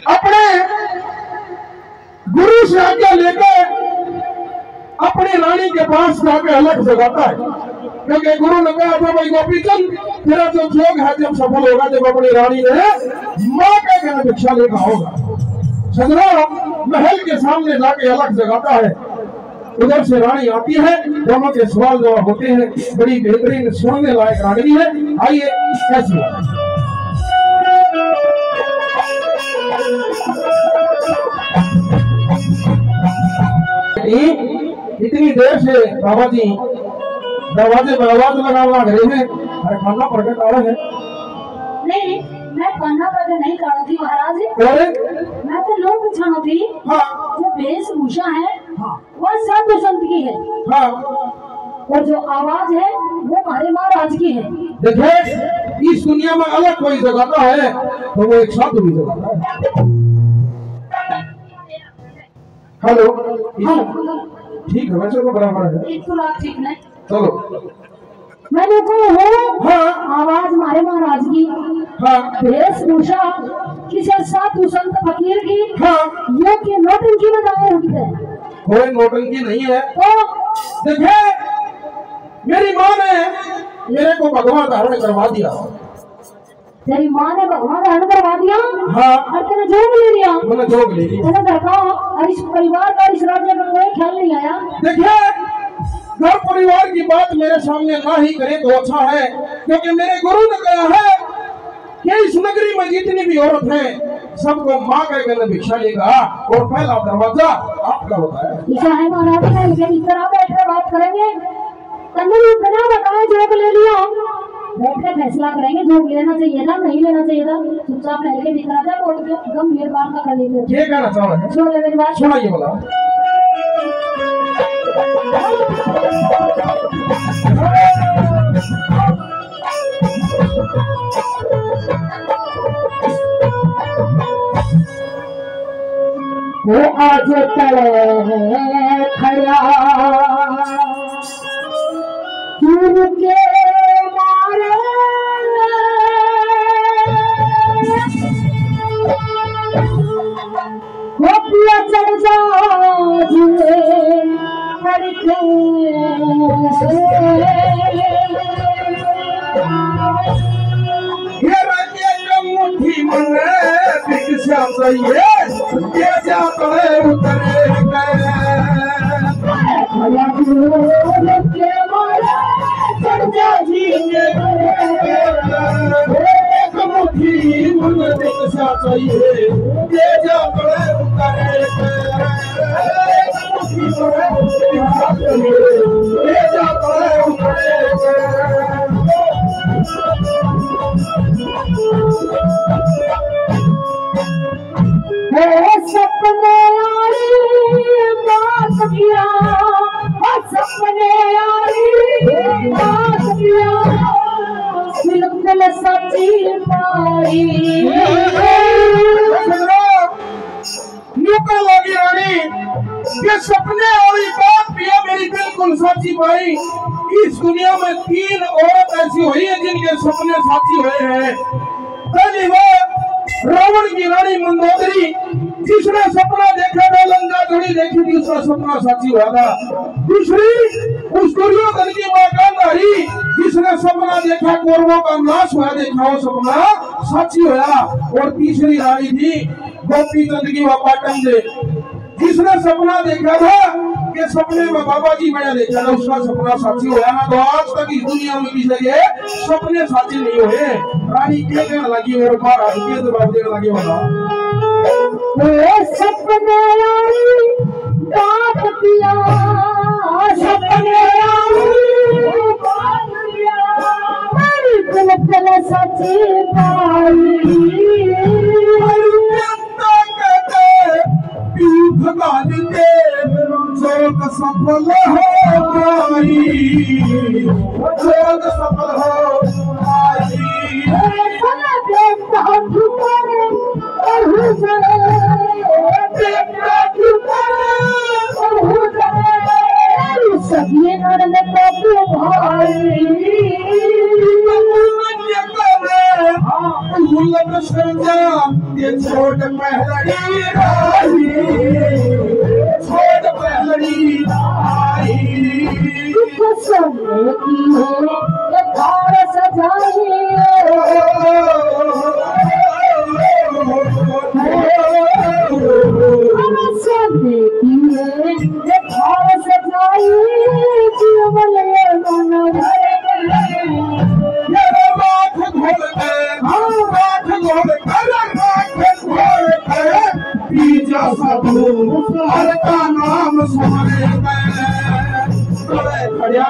अपने गुरु से आज्ञा लेकर अपनी रानी के पास जाके अलग जगाता है, क्योंकि गुरु ने कहा था भाई गोपीचंद तेरा जो जोग है जब सफल होगा जब अपनी रानी ने मां का कहना भिक्षा लेकर होगा। सजनों, महल के सामने जाके अलग जगाता है, उधर से रानी आती है, दोनों के सवाल जवाब होते हैं, बड़ी बेहतरीन सुनने लायक रागनी है। आइए कैसी इतनी देर से बाबा जी दरवाजे पर आवाज लगाना रहे हैं, अरे खाना प्रकट आ रहा है। नहीं, मैं खाना प्रकट नहीं कर रही थी महाराज, मैं तो लोग पूछना थी। हाँ। जो वेशभूषा है हाँ। वो साधु संत की है हाँ। और जो आवाज है वो हमारे महाराज की है। देखिए, इस दुनिया में अलग कोई जगाता है तो वो एक साधु भी जगाता है। हेलो, ठीक है, वैसे तो बराबर है, ठीक नहीं। चलो मैंने को हो हाँ। आवाज हमारे महाराज की हाँ। वेशभूषा किसी साधु संत फकीर की हाँ। ये की नौटंकी बताए होते कोई नौटंकी नहीं है। तो देखिए, मेरी माँ ने मेरे को भगवान धारण करवा दिया। तेरी माँ ने भगवान धारण करवा दिया हाँ। और तेने जोग ले लिया। मैंने जोग ले लिया। तेने देखा और इस परिवार का इस राज्य का कोई ख्याल नहीं आया। देखिए, घर परिवार की बात मेरे सामने ना ही करे तो अच्छा है, क्योंकि मेरे गुरु ने कहा है कि इस नगरी में जितनी भी औरत है सबको माँ का कहना भिक्षा लेगा और पहला दरवाजा आपका होता है। ऐसा है महाराज, मैं इधर आ बैठे बात करेंगे, तन्ने बिना बताए जोग ले लिया, बैठ के फैसला करेंगे जोग लेना चाहिए था नहीं लेना चाहिए था। चुपचाप बैठ के दिख रहा था और गंभीर बात का कर लेंगे। ये कहना चाह रहे हैं, सुनो मेरी बात, सुनाइए बोला। वो आज तले खड़ा चूर के मारे गोपिया चढ़ जा ये राज्य का मुट्ठी मन भिक्षा चाहिए, ये जाते उतरे एक मुट्ठी मन भिक्षा चाहिए, ये जाते उतरे एक मुट्ठी मन भिक्षा चाहिए, ये जाते उतरे। सपने बात किया, सपने बात किया, बिल्कुल सच्ची पाई। नुक्कड़ लगी रानी, ये सपने वाली बात भी है मेरी बिल्कुल सच्ची भाई। इस दुनिया में 3 औरत ऐसी हुई है जिनके सपने साची हुए हैं। पहली बार रावण की रानी मंदोदरी, जिसने सपना देखा था लंका जोड़ी देखी थी, उसका सपना साची हुआ था। दूसरी उस दुर्योधन की मां गांधारी, जिसने सपना देखा कौरवों का नाश हुआ देखा, वो सपना साची हुआ। और तीसरी रानी थी गोपीचंद की मां पाटन, जिसने सपना देखा था कि सपने में बाबा जी मैंने देखा था, उसका सपना साची हुआ ना। तो आज तक इस दुनिया में किसी के सपने साची नहीं हुए। रानी क्या कहने लगी और महाराज के जवाब देने लगे, वाला सपने बात किया, सपने बात किया, सच्ची पाई। भगवान देव जोग सफल हो गई, जोग सफल हो गई। सभी नरन प्रभु भाई सर्जा ये छोड़ पहलड़ी राही, छोड़ पहलड़ी राही। सोने की है थार सजाई, सोने की है थार सजाई, जीवन मन भर हर का नाम सुने खड़िया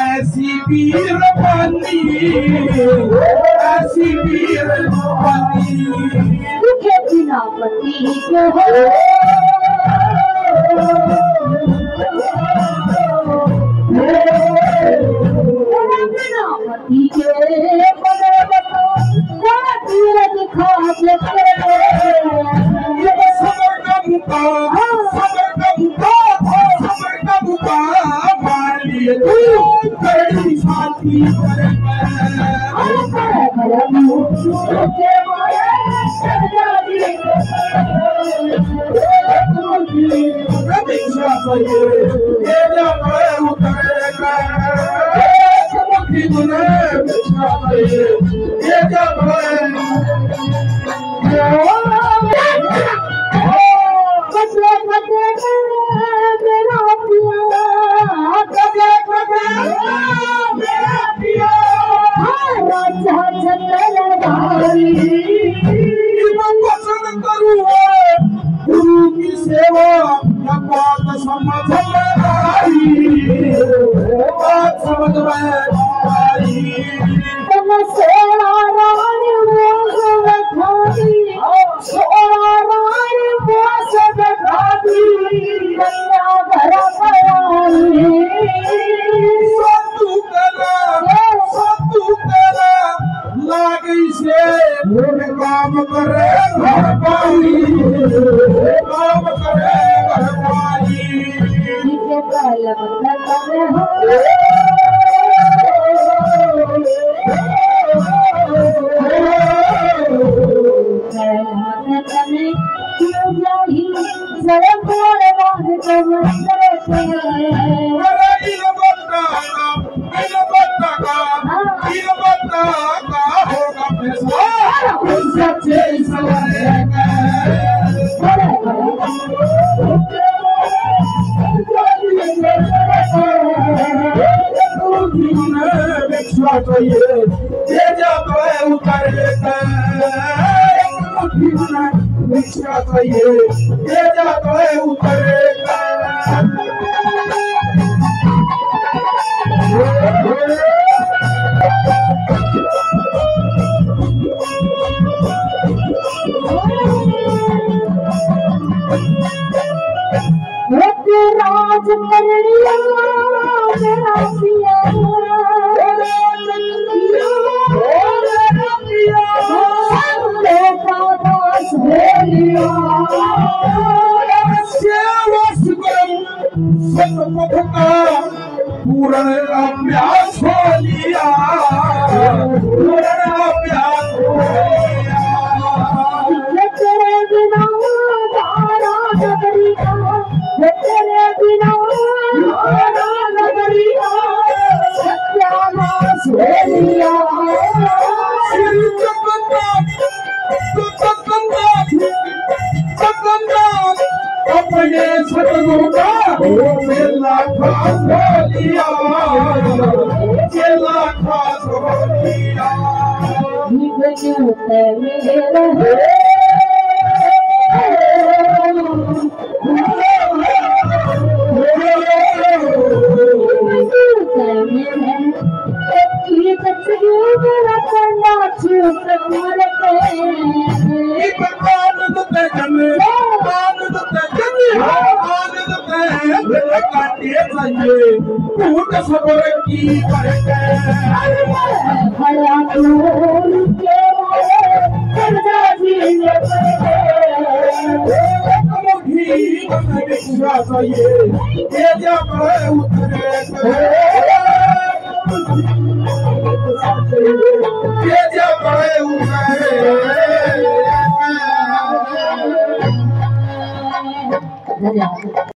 ऐसी वीर बनी, ऐसी वीर बनी दुखे बिना पति के हो बिना पति के पदर बतो तीर दिखा सबर का मुका मान लिए तू कड़ी साथी गुरु की सेवा बात समझ में आई, बात समझ में आई। सोना रानी सोना रानी लागी से काम करे घर पाई, काम करे घर पाई। उतरेगा सतपथ का पूर्ण अभ्यास हो लिया, पूर्ण अभ्यास हो लिया। तेरे बिना तारा नगरी का, तेरे बिना तारा नगरी का सत्यानाश हो लिया। श्री जगन्नाथ अपने सतगुरु का चेला खास हो लिया, चेला खास हो लिया। भूत सबर की करके विश्वास ये जब उतरे ये जब उतरे